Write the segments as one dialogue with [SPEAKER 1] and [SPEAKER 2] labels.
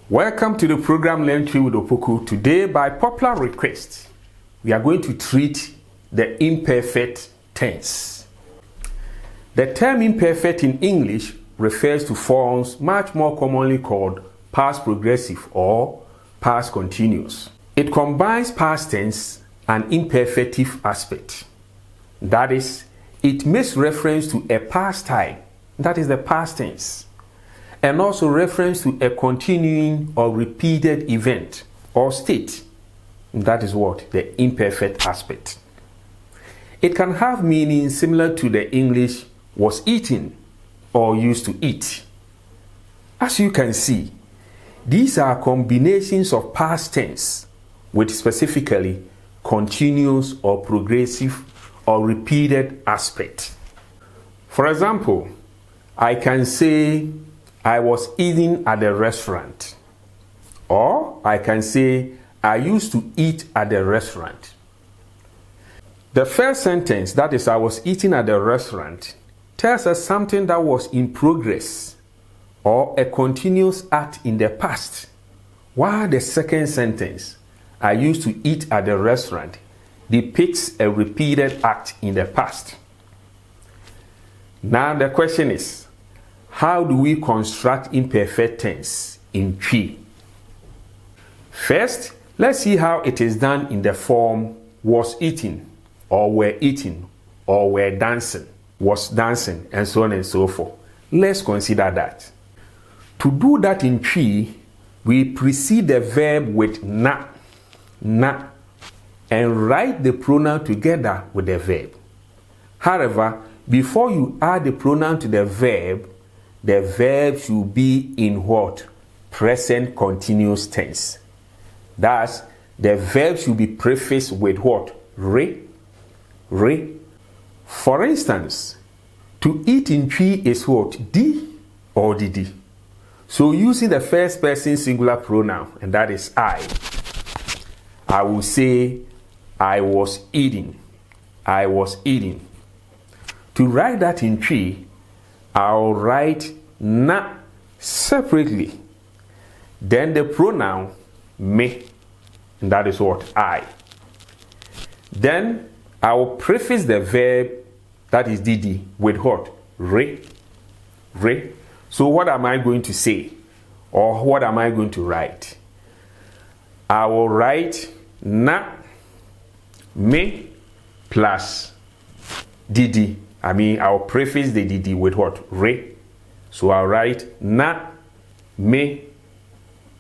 [SPEAKER 1] Welcome to the program Learn Twi with Opoku. Today, by popular request, we are going to treat the imperfect tense. The term imperfect in English refers to forms much more commonly called past progressive or past continuous. It combines past tense and imperfective aspect. That is, it makes reference to a past time, that is the past tense, and also reference to a continuing or repeated event or state. That is what? The imperfect aspect. It can have meaning similar to the English was eating or used to eat. As you can see, these are combinations of past tense with specifically continuous or progressive or repeated aspect. For example, I can say I was eating at the restaurant, or I can say I used to eat at the restaurant. The first sentence, that is I was eating at the restaurant, tells us something that was in progress or a continuous act in the past, while the second sentence, I used to eat at the restaurant, depicts a repeated act in the past. Now the question is, how do we construct imperfect tense in Twi? First, let's see how it is done in the form was eating, or were eating, or were dancing, was dancing, and so on and so forth. Let's consider that. To do that in Twi, we precede the verb with na, and write the pronoun together with the verb. However, before you add the pronoun to the verb should be in what? Present continuous tense. Thus, the verb should be prefixed with what? Re. For instance, to eat in Twi is what? Di or didi. So using the first person singular pronoun, and that is I will say I was eating. I was eating. To write that in Twi, I'll write na separately. Then the pronoun me, and that is what? I. Then I will prefix the verb, that is didi, with what? Re. So what am I going to say? Or what am I going to write? I will write na, me, plus didi. I'll prefix the didi with what? Re. So I'll write na, me,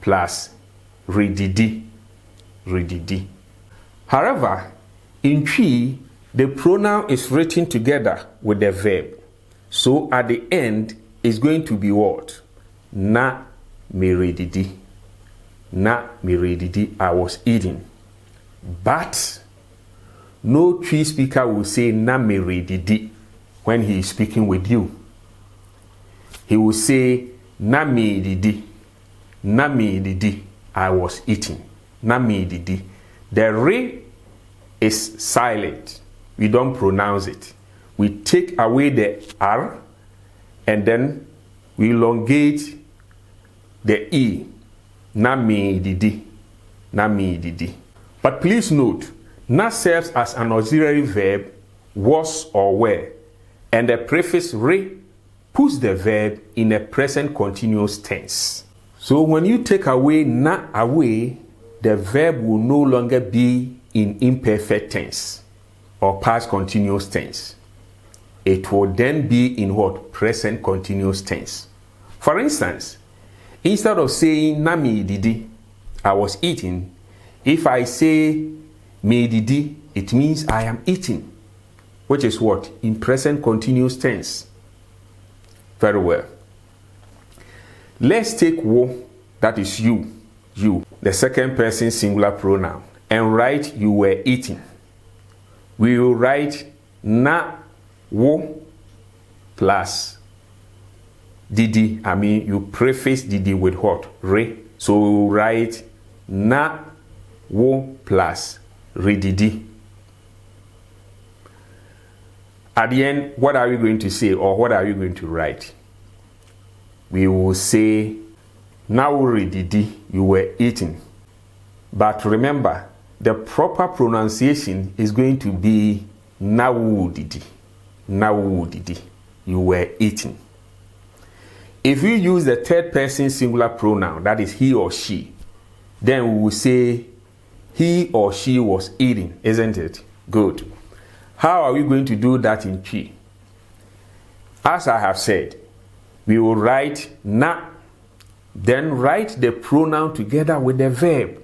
[SPEAKER 1] plus re didi. However, in Twi, the pronoun is written together with the verb. So at the end, it's going to be what? Na, me re didi. Na, me re didi, I was eating. But no Twi speaker will say na, me re didi when he is speaking with you. He will say na me didi, I was eating. Na me didi. The re is silent. We don't pronounce it. We take away the r and then we elongate the e. Na me didi. But please note, na serves as an auxiliary verb, was or were, and the prefix re puts the verb in a present continuous tense. So when you take away na away, the verb will no longer be in imperfect tense or past continuous tense. It will then be in what? Present continuous tense. For instance, instead of saying na me didi, I was eating, if I say me didi, it means I am eating, which is what? In present continuous tense. Very well. Let's take wo, that is you, the second person singular pronoun, and write you were eating. We will write na wo plus didi. You prefix didi with what? Re. So we will write na wo plus re didi. At the end, what are we going to say, or what are you going to write? We will say Na uredidi, you were eating. But remember, the proper pronunciation is going to be na udidi. Na udidi, you were eating. If you use the third person singular pronoun, that is he or she, then we will say he or she was eating, isn't it? Good. How are we going to do that in Twi? As I have said, we will write na, then write the pronoun together with the verb.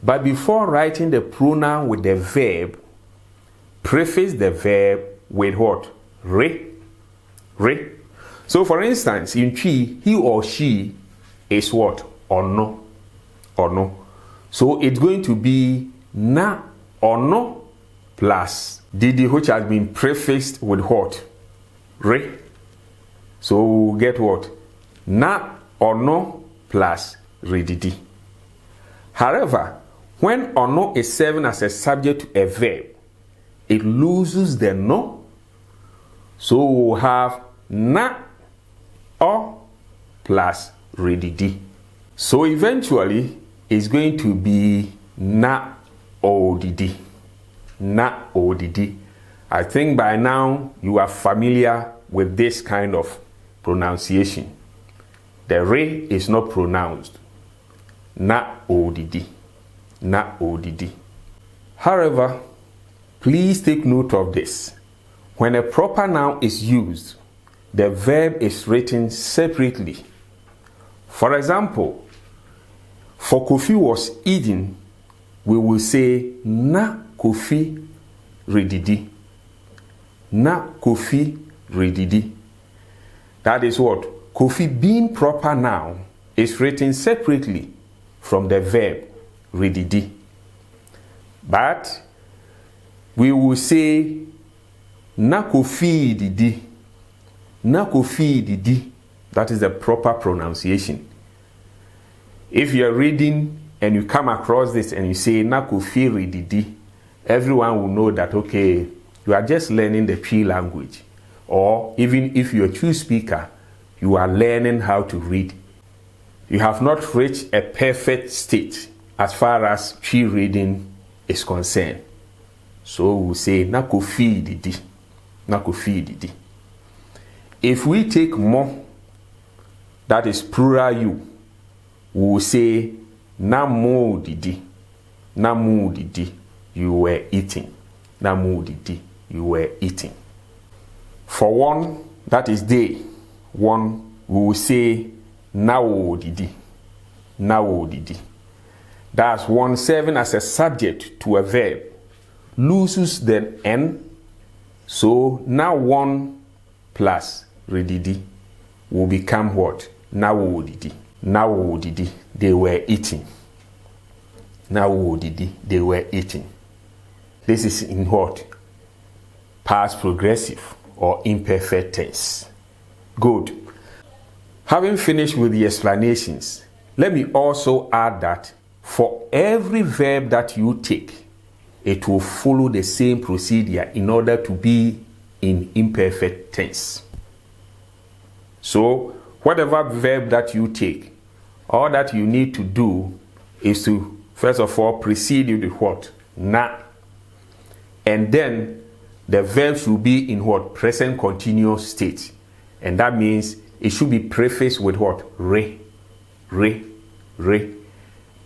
[SPEAKER 1] But before writing the pronoun with the verb, prefix the verb with what? Re. Re. So for instance, in Twi, he or she is what? Ono. Ono. So it's going to be na ono plus didi, which has been prefixed with what? Re. So we'll get what? Na ono plus redidi. However, when ono is serving as a subject to a verb, it loses the no. So we'll have na o plus redidi. So eventually, it's going to be na odidi. Na odidi. I think by now you are familiar with this kind of pronunciation. The re is not pronounced. Na odidi. Na odidi. However, please take note of this. When a proper noun is used, the verb is written separately. For example, for Kofi was eating, we will say na Kofi redidi. Na Kofi redidi. That is what? Kofi being proper noun is written separately from the verb redidi. But we will say na Kofi didi. Na Kofi didi. That is the proper pronunciation. If you are reading and you come across this and you say na Kofi redidi, everyone will know that, okay, you are just learning the Twi language. Or even if you're a Twi speaker, you are learning how to read. You have not reached a perfect state as far as Twi reading is concerned. So we say na Kofi didi. Na Kofi didi. If we take mo, that is plural you, we will say na mo didi. Na mo didi. You were eating. Na mo didi. You were eating. For one, that is day. One, we will say na wo didi. Na wo didi. That's one serving as a subject to a verb. Loses the n. So now one plus redidi will become what? Na wo didi. Na wo didi. They were eating. Na wo didi. They were eating. This is in what? Past progressive or imperfect tense. Good. Having finished with the explanations, let me also add that for every verb that you take, it will follow the same procedure in order to be in imperfect tense. So, whatever verb that you take, all that you need to do is to, first of all, precede it with what? Na. And then the verb should be in what? Present continuous state. And that means it should be prefixed with what? Re. Re. Re.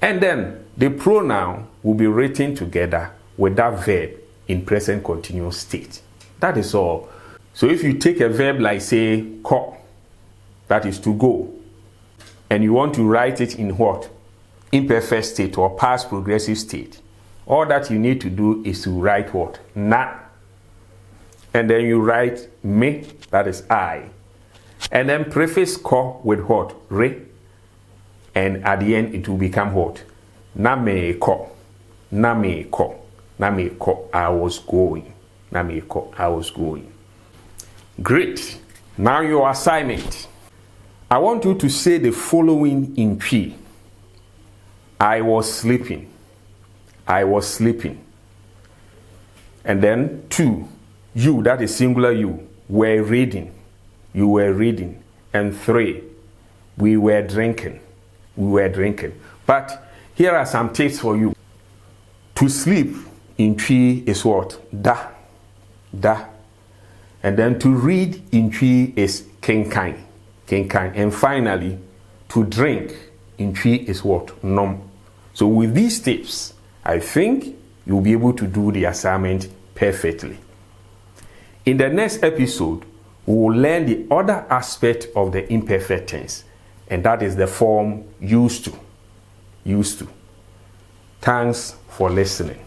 [SPEAKER 1] And then the pronoun will be written together with that verb in present continuous state. That is all. So if you take a verb like, say, ko, that is to go, and you want to write it in what? Imperfect state or past progressive state, all that you need to do is to write what? Na. And then you write me, that is I. And then prefix ko with what? Re. And at the end it will become what? Na me ko. Na me ko. Na me ko. I was going. Na me ko. I was going. Great. Now your assignment. I want you to say the following in Twi. I was sleeping. I was sleeping. And then 2, you, that is singular you, were reading. You were reading. And 3, We were drinking. We were drinking. But here are some tips for you. To sleep in Twi is what? Da. Da. And then to read in Twi is kenkan. Kenkan. And finally, to drink in Twi is what? Nom. So with these tips, I think you'll be able to do the assignment perfectly. In the next episode, we will learn the other aspect of the imperfect tense, and that is the form used to. Used to. Thanks for listening.